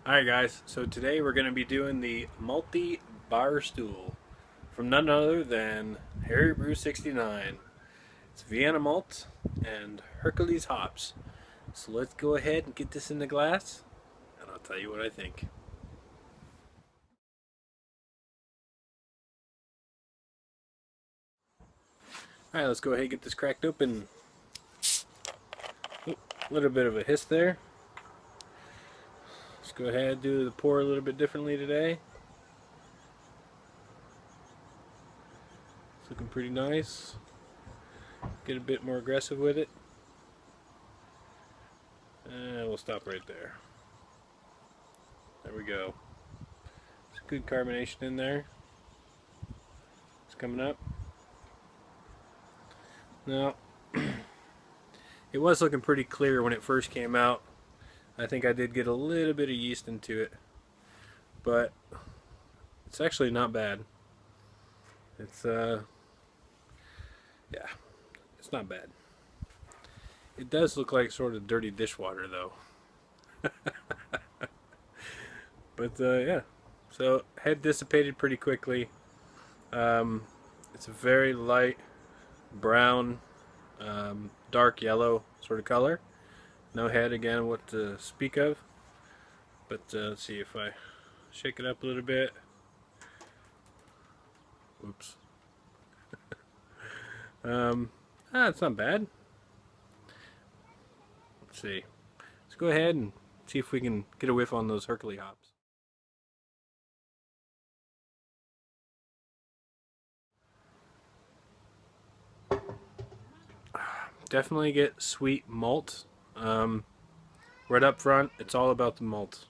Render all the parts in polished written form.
Alright guys, so today we're going to be doing the multi bar stool from none other than HarryBrew69. It's Vienna malt and Hercules hops. So let's go ahead and get this in the glass and I'll tell you what I think. Alright, let's go ahead and get this cracked open. A little bit of a hiss there. Let's go ahead and do the pour a little bit differently today. It's looking pretty nice. Get a bit more aggressive with it. And we'll stop right there. There we go. There's good carbonation in there. It's coming up. Now, it was looking pretty clear when it first came out. I think I did get a little bit of yeast into it, but it's actually not bad. It's yeah, it's not bad. It does look like sort of dirty dishwater though. But yeah, so had dissipated pretty quickly. It's a very light brown, dark yellow sort of color. No head again what to speak of, but let's see if I shake it up a little bit. Oops. It's not bad. Let's see. Let's go ahead and see if we can get a whiff on those Hercules hops. Definitely get sweet malt. Right up front, it's all about the malt.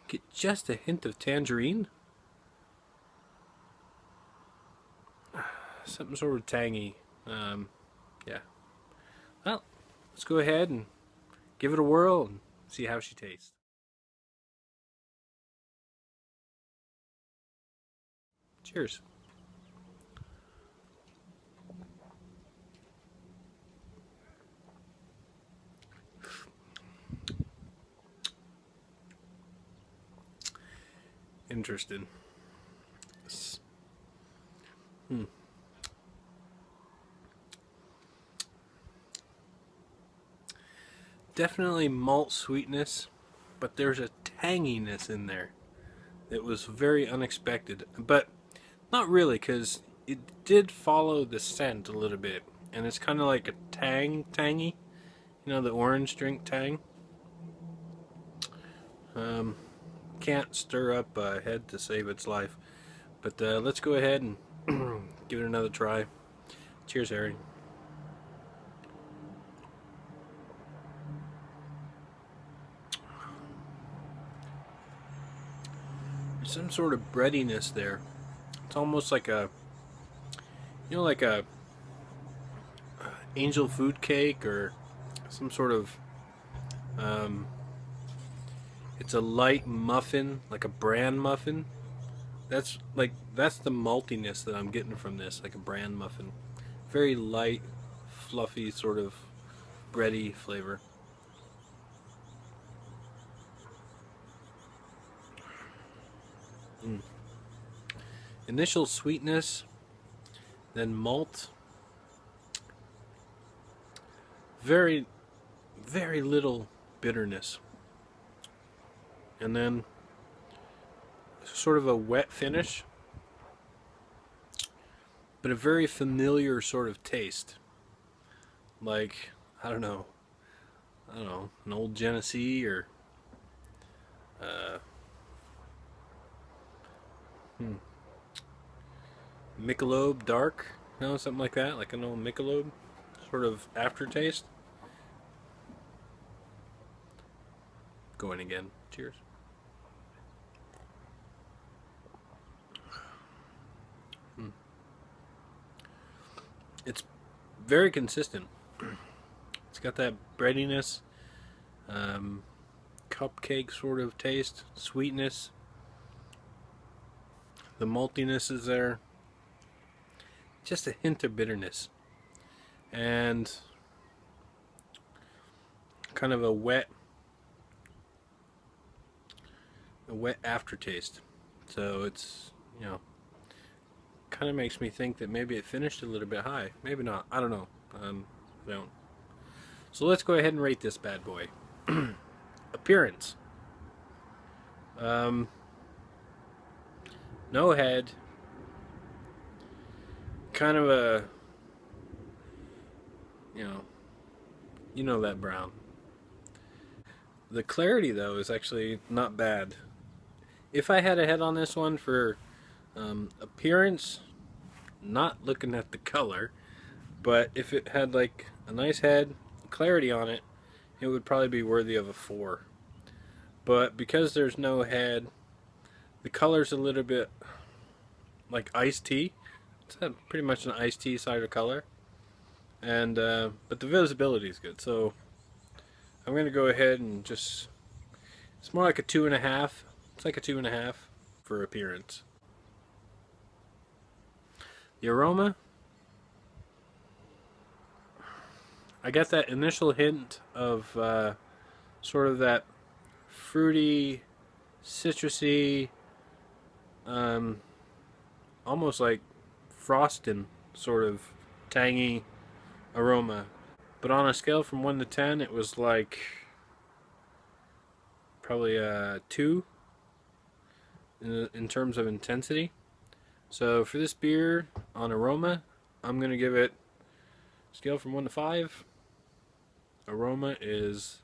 Get just a hint of tangerine. Something sort of tangy. Yeah. Well, let's go ahead and give it a whirl and see how she tastes. Cheers. Interesting. Definitely malt sweetness, but there's a tanginess in there that was very unexpected. But not really, because it did follow the scent a little bit, and it's kind of like a tangy. You know, the orange drink tang. Can't stir up a head to save its life. But let's go ahead and give it another try. Cheers, Harry. There's some sort of breadiness there. It's almost like a, you know, like a angel food cake or some sort of it's a light muffin, like a bran muffin. That's the maltiness that I'm getting from this, like a bran muffin. Very light, fluffy, sort of bready flavor. Initial sweetness, then malt. Very, very little bitterness. And then sort of a wet finish, but a very familiar sort of taste. Like, I don't know, an old Genesee or Michelob Dark, you know, something like that, like an old Michelob sort of aftertaste. Going again. Cheers. It's very consistent. It's got that breadiness, cupcake sort of taste, sweetness. The maltiness is there. Just a hint of bitterness. And kind of a wet aftertaste. So it's, you know, kind of makes me think that maybe it finished a little bit high. Maybe not. I don't know. I don't. So let's go ahead and rate this bad boy. Appearance. No head. Kind of a, you know that brown. The clarity though is actually not bad. If I had a head on this one for appearance, not looking at the color, but if it had like a nice head, clarity on it, it would probably be worthy of a 4. But because there's no head, the color's a little bit like iced tea. It's pretty much an iced tea side of color, and but the visibility is good. So I'm going to go ahead and just, it's more like a 2.5. It's like a 2.5 for appearance. The aroma, I got that initial hint of sort of that fruity, citrusy, almost like frosting sort of tangy aroma. But on a scale from 1 to 10, it was like probably a 2 in terms of intensity. So for this beer, on aroma, I'm going to give it, scale from 1 to 5, aroma is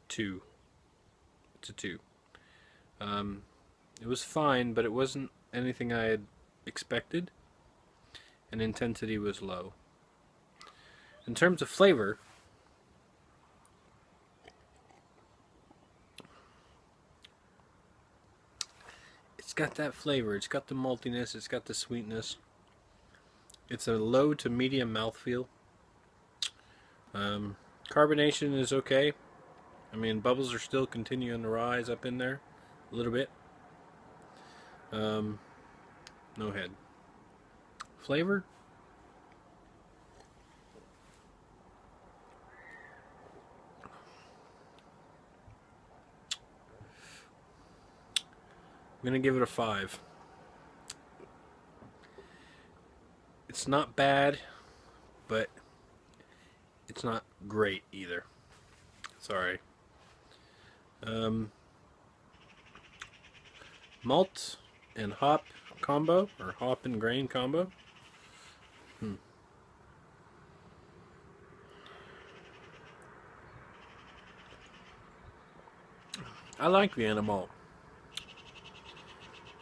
2. It's a 2. It was fine, but it wasn't anything I had expected, and intensity was low. In terms of flavor, it's got that flavor. It's got the maltiness, it's got the sweetness. It's a low to medium mouthfeel. Carbonation is okay. I mean, bubbles are still continuing to rise up in there a little bit. No head. Flavor? I'm going to give it a 5. It's not bad, but it's not great either. Sorry. Malt and hop combo, or hop and grain combo. I like Vienna malt.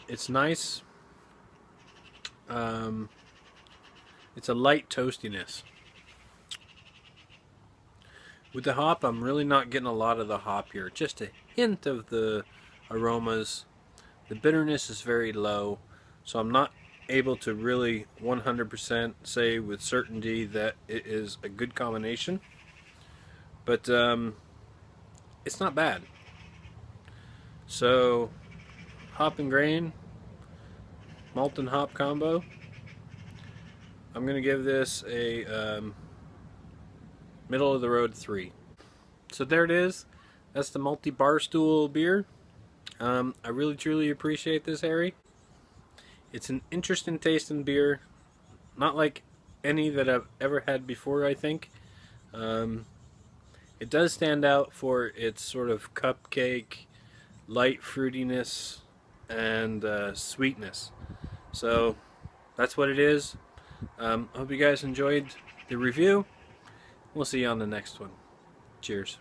It's nice. It's a light toastiness. With the hop, I'm really not getting a lot of the hop here. Just a hint of the aromas. The bitterness is very low, so I'm not able to really 100% say with certainty that it is a good combination. But it's not bad. So, hop and grain, malt and hop combo. I'm going to give this a middle of the road 3. So there it is. That's the Multi Barstool beer. I really truly appreciate this, Harry. It's an interesting tasting beer. Not like any that I've ever had before, I think. It does stand out for its sort of cupcake, light fruitiness, and sweetness. So that's what it is. I hope you guys enjoyed the review. We'll see you on the next one. Cheers.